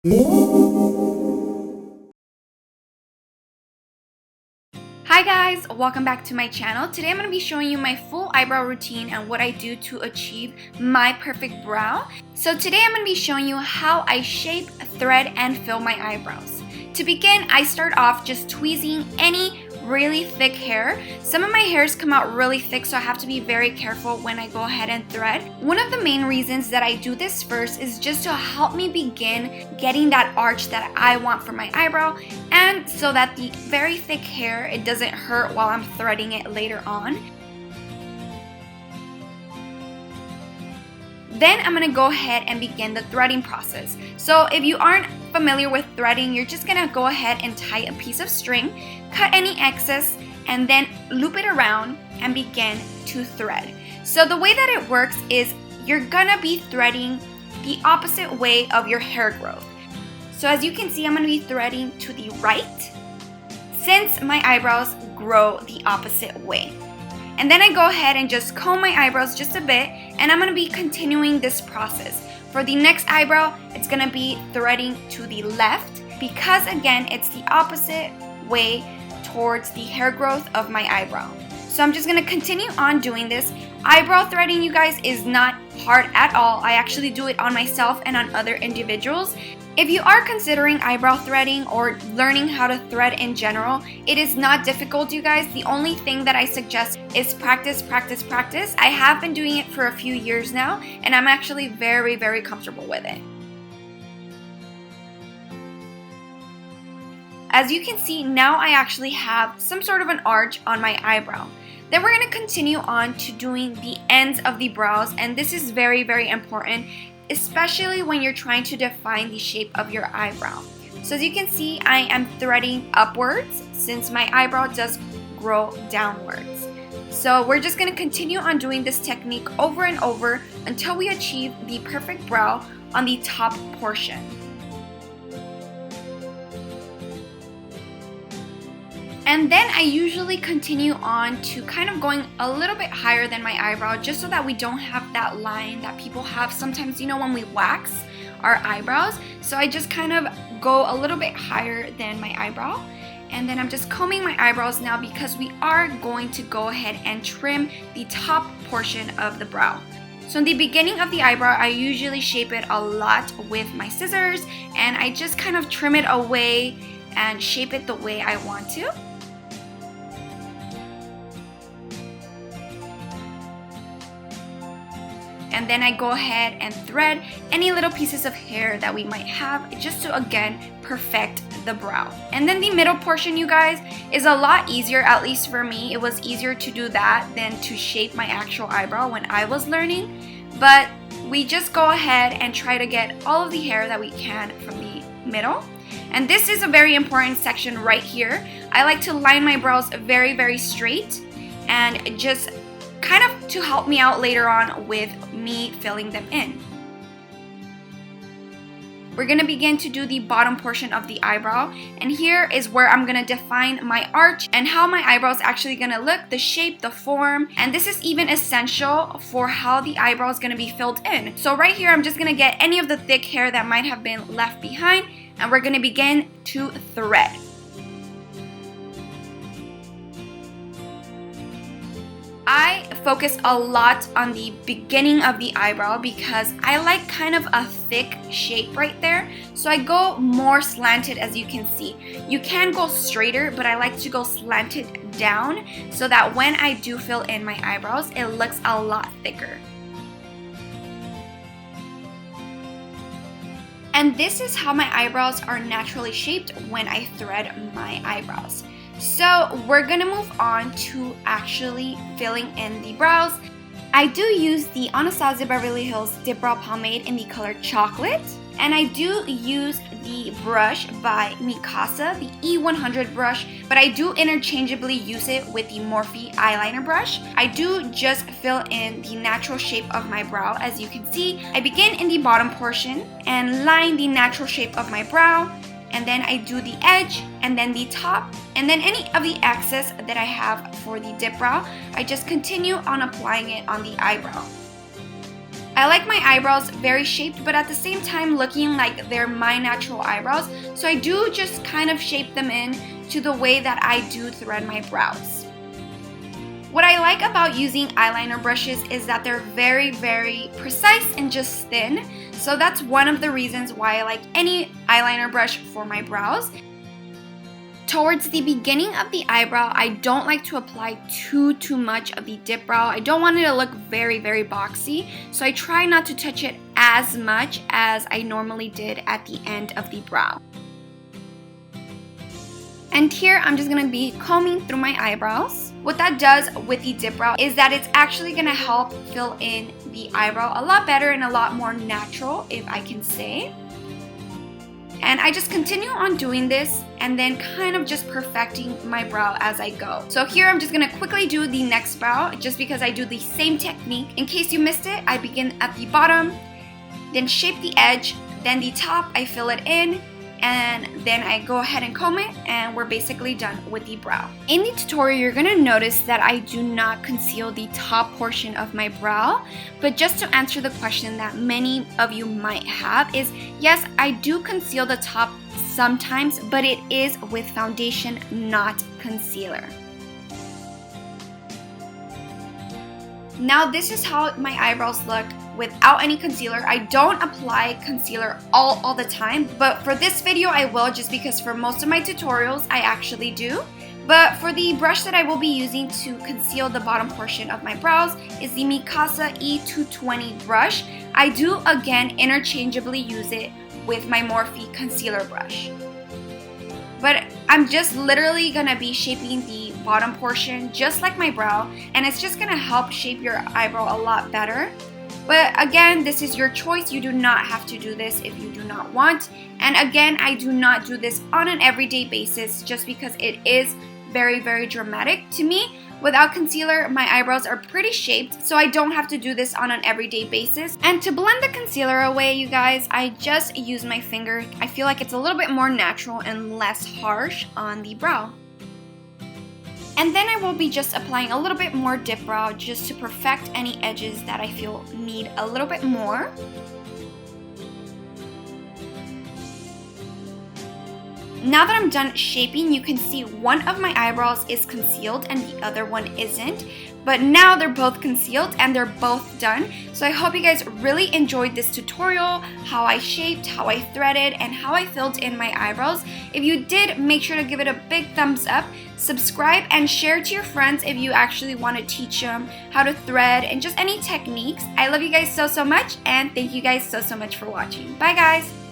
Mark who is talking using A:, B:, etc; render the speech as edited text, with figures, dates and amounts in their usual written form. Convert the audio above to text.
A: Hi guys, welcome back to my channel. Today I'm going to be showing you my full eyebrow routine and what I do to achieve my perfect brow. So today I'm going to be showing you how I shape, thread, and fill my eyebrows. To begin, I start off just tweezing any really thick hair. Some of my hairs come out really thick, so I have to be very careful when I go ahead and thread. One of the main reasons that I do this first is just to help me begin getting that arch that I want for my eyebrow, and so that the very thick hair, it doesn't hurt while I'm threading it later on. Then I'm going to go ahead and begin the threading process. So if you aren't familiar with threading, you're just going to go ahead and tie a piece of string, cut any excess, and then loop it around and begin to thread. So the way that it works is you're going to be threading the opposite way of your hair growth. So as you can see, I'm going to be threading to the right since my eyebrows grow the opposite way. And then I go ahead and just comb my eyebrows just a bit, and I'm going to be continuing this process. For the next eyebrow, it's going to be threading to the left because again, it's the opposite way towards the hair growth of my eyebrow. So I'm just going to continue on doing this. Eyebrow threading, you guys, is not hard at all. I actually do it on myself and on other individuals. If you are considering eyebrow threading or learning how to thread in general, it is not difficult, you guys. The only thing that I suggest is practice, practice, practice. I have been doing it for a few years now, and I'm actually very, very comfortable with it. As you can see, now I actually have some sort of an arch on my eyebrow. Then we're going to continue on to doing the ends of the brows, and this is very, very important, especially when you're trying to define the shape of your eyebrow. So as you can see, I am threading upwards since my eyebrow does grow downwards. So we're just going to continue on doing this technique over and over until we achieve the perfect brow on the top portion. And then I usually continue on to kind of going a little bit higher than my eyebrow, just so that we don't have that line that people have sometimes, you know, when we wax our eyebrows. So I just kind of go a little bit higher than my eyebrow. And then I'm just combing my eyebrows now because we are going to go ahead and trim the top portion of the brow. So in the beginning of the eyebrow, I usually shape it a lot with my scissors, and I just kind of trim it away and shape it the way I want to. And then I go ahead and thread any little pieces of hair that we might have, just to again perfect the brow. And then the middle portion, you guys, is a lot easier. At least for me, it was easier to do that than to shape my actual eyebrow when I was learning. But we just go ahead and try to get all of the hair that we can from the middle. And this is a very important section right here. I like to line my brows very, very straight, and just kind of to help me out later on with me filling them in. We're going to begin to do the bottom portion of the eyebrow, and here is where I'm going to define my arch and how my eyebrow is actually going to look, the shape, the form, and this is even essential for how the eyebrow is going to be filled in. So right here, I'm just going to get any of the thick hair that might have been left behind, and we're going to begin to thread. I focus a lot on the beginning of the eyebrow because I like kind of a thick shape right there. So I go more slanted, as you can see. You can go straighter, but I like to go slanted down so that when I do fill in my eyebrows, it looks a lot thicker. And this is how my eyebrows are naturally shaped when I thread my eyebrows. So we're gonna move on to actually filling in the brows. I do use the Anastasia Beverly Hills Dip Brow Pomade in the color Chocolate. And I do use the brush by MIkasa, the E100 brush, but I do interchangeably use it with the Morphe eyeliner brush. I do just fill in the natural shape of my brow. As you can see, I begin in the bottom portion and line the natural shape of my brow, and then I do the edge and then the top, and then any of the excess that I have for the dip brow, I just continue on applying it on the eyebrow. I like my eyebrows very shaped, but at the same time looking like they're my natural eyebrows. So I do just kind of shape them in to the way that I do thread my brows. What I like about using eyeliner brushes is that they're very, very precise and just thin. So that's one of the reasons why I like any eyeliner brush for my brows. Towards the beginning of the eyebrow, I don't like to apply too much of the dip brow. I don't want it to look very, very boxy. So I try not to touch it as much as I normally did at the end of the brow. And here I'm just gonna be combing through my eyebrows. What that does with the dip brow is that it's actually gonna help fill in the eyebrow a lot better and a lot more natural, if I can say. And I just continue on doing this and then kind of just perfecting my brow as I go. So here I'm just gonna quickly do the next brow just because I do the same technique. In case you missed it, I begin at the bottom, then shape the edge, then the top, I fill it in, and then I go ahead and comb it, and we're basically done with the brow. In the tutorial, you're gonna notice that I do not conceal the top portion of my brow, but just to answer the question that many of you might have is, yes, I do conceal the top sometimes, but it is with foundation, not concealer. Now this is how my eyebrows look without any concealer. I don't apply concealer all the time, but for this video I will, just because for most of my tutorials I actually do. But for the brush that I will be using to conceal the bottom portion of my brows is the MIkasa E220 brush. I do again interchangeably use it with my Morphe concealer brush. But I'm just literally gonna be shaping the bottom portion just like my brow, and it's just gonna help shape your eyebrow a lot better. But again, this is your choice. You do not have to do this if you do not want. And again, I do not do this on an everyday basis just because it is very, very dramatic to me. Without concealer, my eyebrows are pretty shaped, so I don't have to do this on an everyday basis. And to blend the concealer away, you guys, I just use my finger. I feel like it's a little bit more natural and less harsh on the brow. And then I will be just applying a little bit more dip brow just to perfect any edges that I feel need a little bit more. Now that I'm done shaping, you can see one of my eyebrows is concealed and the other one isn't. But now they're both concealed and they're both done. So I hope you guys really enjoyed this tutorial, how I shaped, how I threaded, and how I filled in my eyebrows. If you did, make sure to give it a big thumbs up, subscribe, and share to your friends if you actually want to teach them how to thread and just any techniques. I love you guys so much, and thank you guys so much for watching. Bye guys!